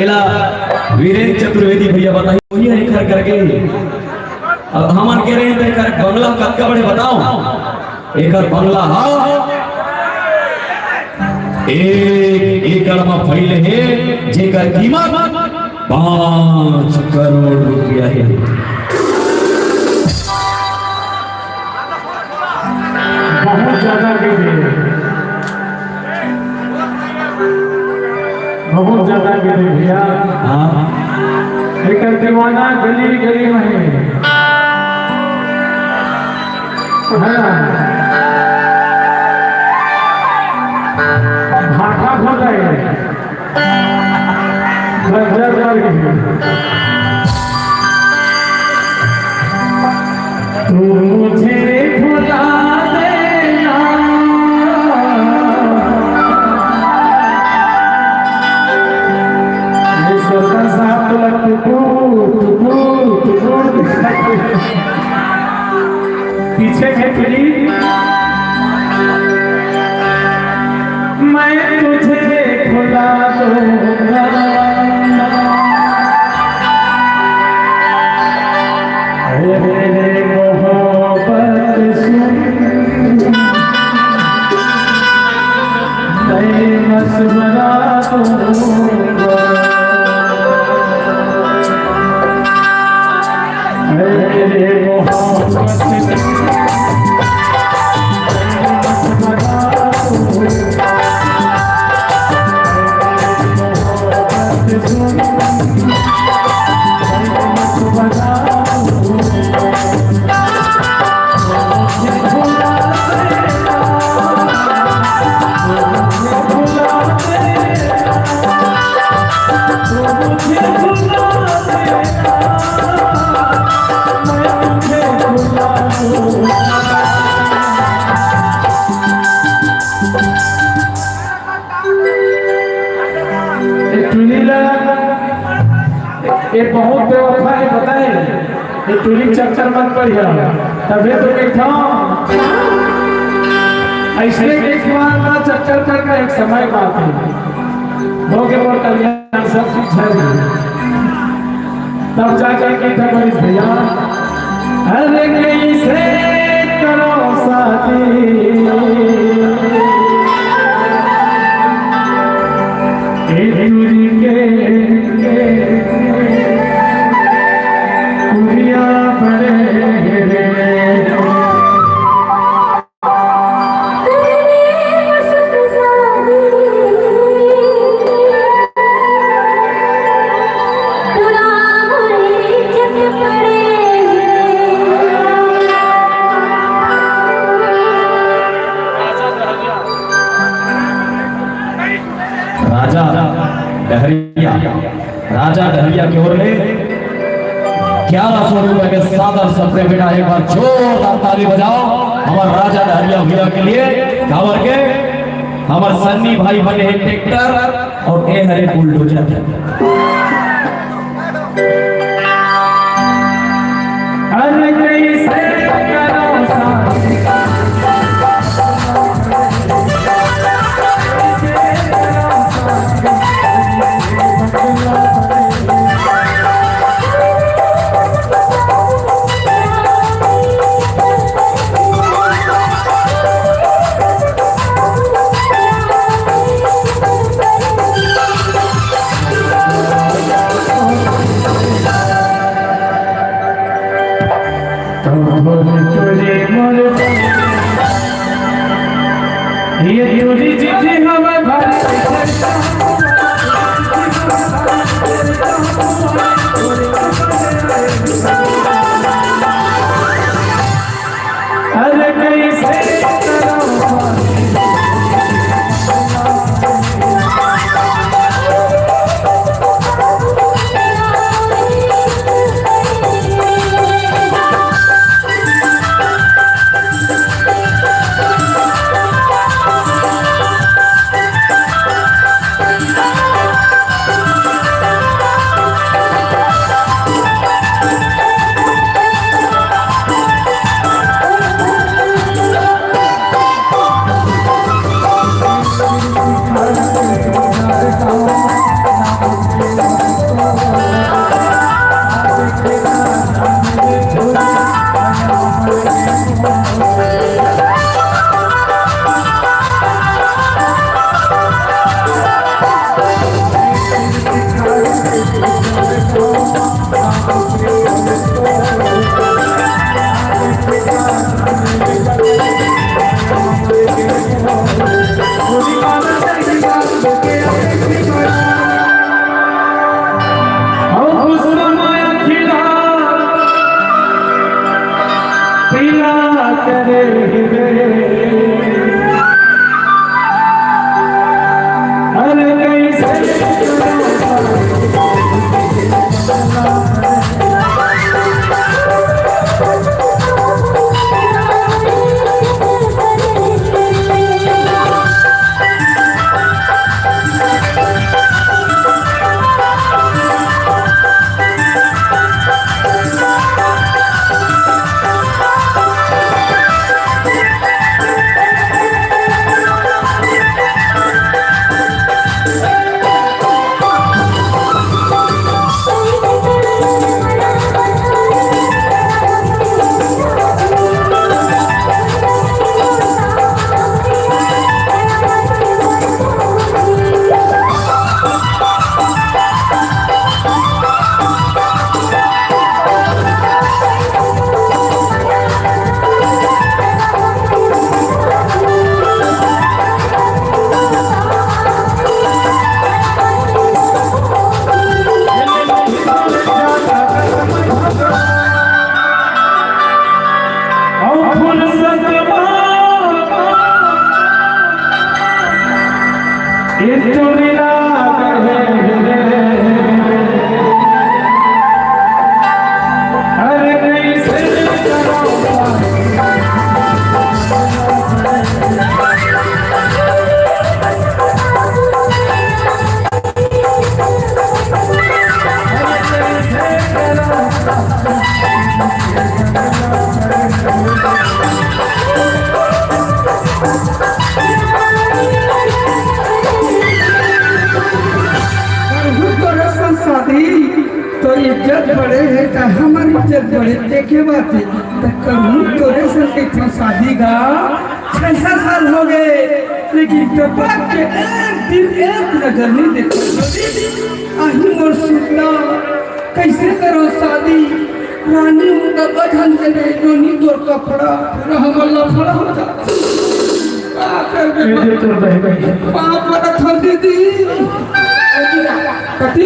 एला वीरेंद्र चतुर्वेदी भैया बताइए वही है खर करके अब हमन कह रहे हैं कर बंगला कब बड़े बताओ एक बंगला हाँ एक एकड़ में फैले है जेकर कीमत 5 करोड़ रुपया है। बहुत ज्यादा बहुत ज्यादा भैया एक दीवाना गली गली में है भाटा हो गए तू मुझे भुला देना पीछे है फिरी मैं तुझे भुला दूंगा मेरे मोहब्बत सुन मैं मसवरा दूंगा मेरे मोहब्बत ये बहुत बेवफा है बताए ये टूरिंग चक्कर मत पड़िया तबे तो बैठा ऐसे एक बार का चक्कर करके एक समय बात है हो गए और कल्याण सब कुछ है तब जाकर के था भैया अरे कैसे करो शादी राजा डहरिया की ओर ले 1100 रुपए के सादर सपने बेटा एक बार जोरदार ताली बजाओ हमारे राजा डहरिया भैया के लिए खबर के हमारे सन्नी भाई बने हैं ट्रैक्टर और ए हरे बुलडोजर अरे कैसे करो शादी ये तुझी चिट्ठी हमें भर अरे कैसे इज्जत बढ़े है तो हमारी इज्जत बढ़े देखे बात है तो कहूँ तोरे से इतना शादी का 6 साल हो गए लेकिन टपा के एक दिन एक नजर नहीं देखा आही मोर सुनना कैसे करो शादी रानी उनका बधन के नहीं जोनी तोर कपड़ा पूरा हमर लफड़ा हो जाता क्या कर बे बाप मत थल दीदी कती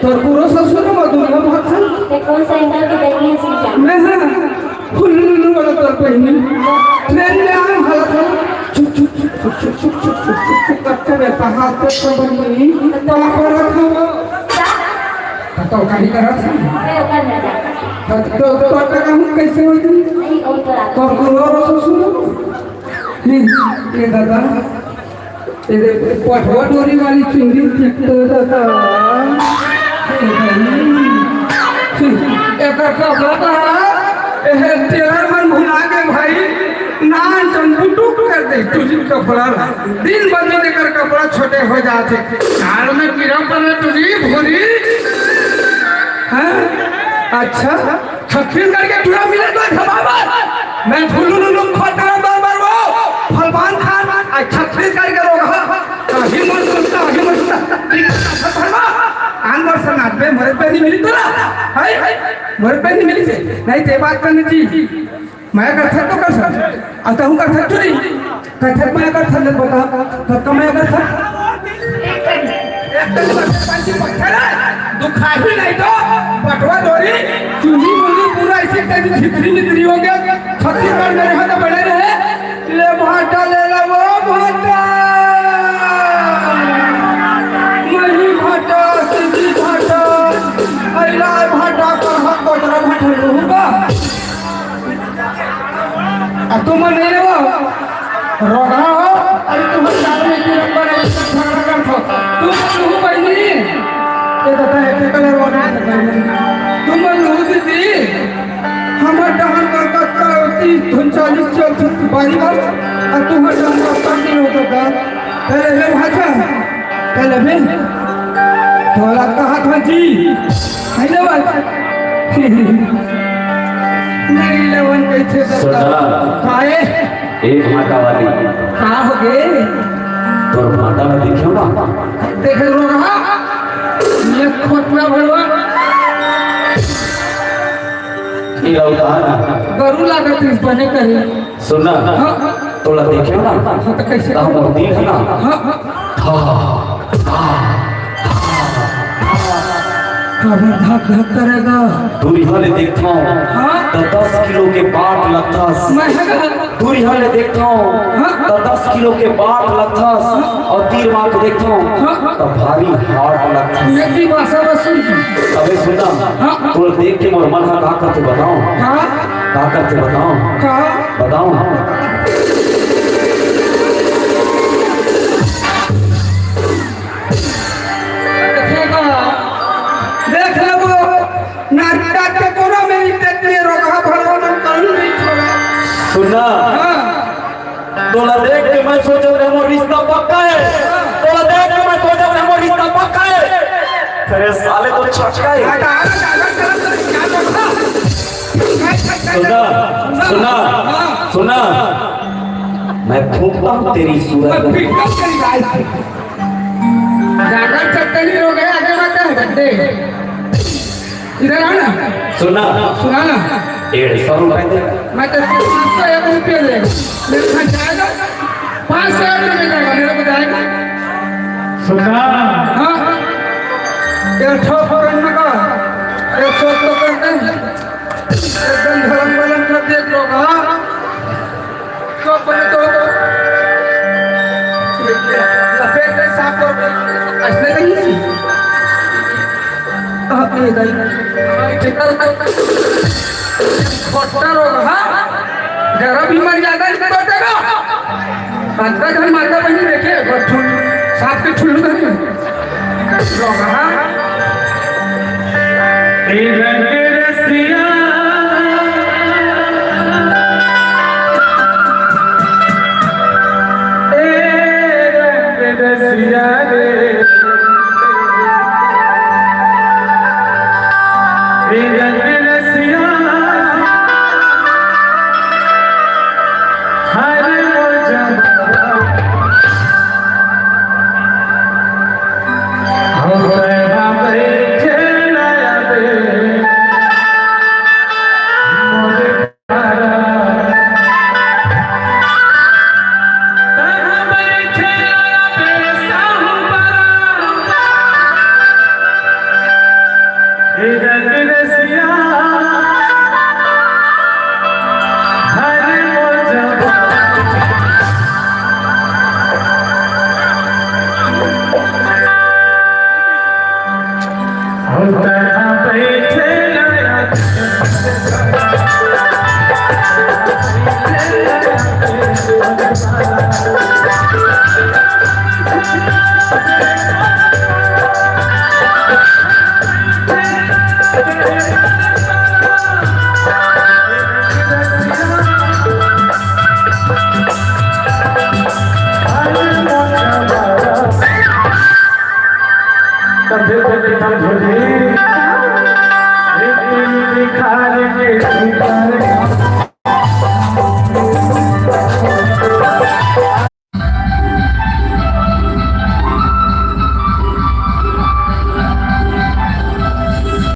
तोर पूरा ससुर मधुरा भात ये कौन सा एंगल के देखने से क्या मैं फुल्लू वाला तोर पहनी ट्रेन में आए हालत है चुप चुप चुप चुप चुप चुप चुप चुप चुप करते रहता हाथ पे पकड़नी पाप रखा तो कहीं करा था मैं कर नहीं जाता तो हम कैसे हो तुम नहीं और करा तो पूरा ससुर ये दादा ये पठवा डोरी वाली चुंगी ठीक तो दादा एक कपड़ा का है टेलर मन भुला के भाई नान टुक कर दे तुझी कपड़ा दिन बदले कर कपड़ा छोटे हो जाते काल में गिरा पर तुझी भोरी हैं अच्छा छत्तीसगढ़ के टूरा मिले तो खबर मैं फुल्लू लोग खाता हूं बार वो फलवान खान आज छत्तीसगढ़ के लोग कहीं मन सुनता कहीं मन सुनता आन वर्ष नाथ में मरे पे नहीं मिली तो ना है मरे पे नहीं मिली से नहीं ते बात करनी थी मैं कर सकता तो कर सकता आता हूँ कर सकता नहीं कर सकता मैं कर सकता बता तो मैं कर सकता दुखा ही नहीं तो पटवा डोरी चुनी मुनी पूरा ऐसे कहीं झिपरी नितरी हो गया छत्तीसगढ़ में रहा तो बड़े रहे ले भाटा ले ला वो भाटा मही भाटा सीधी भाटा अला भाटा कहाँ कोटरा भाटा रहूँगा अब तुम नहीं रहो रोगा हो अरे तुम्हें चार में की नंबर है झगड़ा कर थो तुम लहू बहनी ये दादा है कलर वाला तुम लहू दीदी हमारे डहान का 30-40 चल बारी बार और तुम्हारे डहान का करती हो तो का पहले ले भाषा पहले में थोड़ा कहा था जी है ना बात नहीं लेवन कैसे करता काहे एक भाटा वाली कहा हो गए तो भाटा में देखियो ना देख लो रहा ये खोटला भरवा ये उदाहरण गरु लागत इस बने करे सुनना हाँ तोला देखियो ना हाँ तो कैसे हम दिल है ना हाँ कभी धक धक करेगा दूरी हाले देखता हूँ हाँ तो 10 किलो के बाट लगथस मैं दूरी हाले देखता हूँ तो 10 किलो के बाट लगथस और तीर मार के देखता हूँ तो भारी हार्ट लगथस ये की भाषा बस सुन अबे सुना हाँ। तो देख के मोर मन का करते बताओ कहा का करते बताओ कहा बताओ देखेगा देख लो नाटक के कोना में इतने रोगा भरवा मन कहीं नहीं छोड़ा सुना हाँ तोला देख के मैं सोचा मोर रिश्ता पक्का है तोला देख के मैं सोचा मोर रिश्ता पक्का है तेरे साले तो छक्का है सुना सुना सुना मैं फूंकता हूँ तेरी सूरत में जागर चट्टनी हो गया आगे बात है गड्ढे इधर आना सुना सुना ना 150 रुपए दे मैं तो 501 रुपये ले मेरे पास जाएगा 500 रुपये मिलेगा मेरे को जाएगा सुना हाँ यार ठोक करने का एक सौ तो करते हैं एकदम धर्म बलन कर देख लो हाँ तो पहले तो लपेट के साफ कर असले नहीं थी ये दाई चिकन खोटा रोग हाँ जरा भी मर जाता है तो देगा माता घर माता बहनी देखे साफ के ठुल्लू नहीं रोग हाँ मजे तो तम झोली एक दिखार के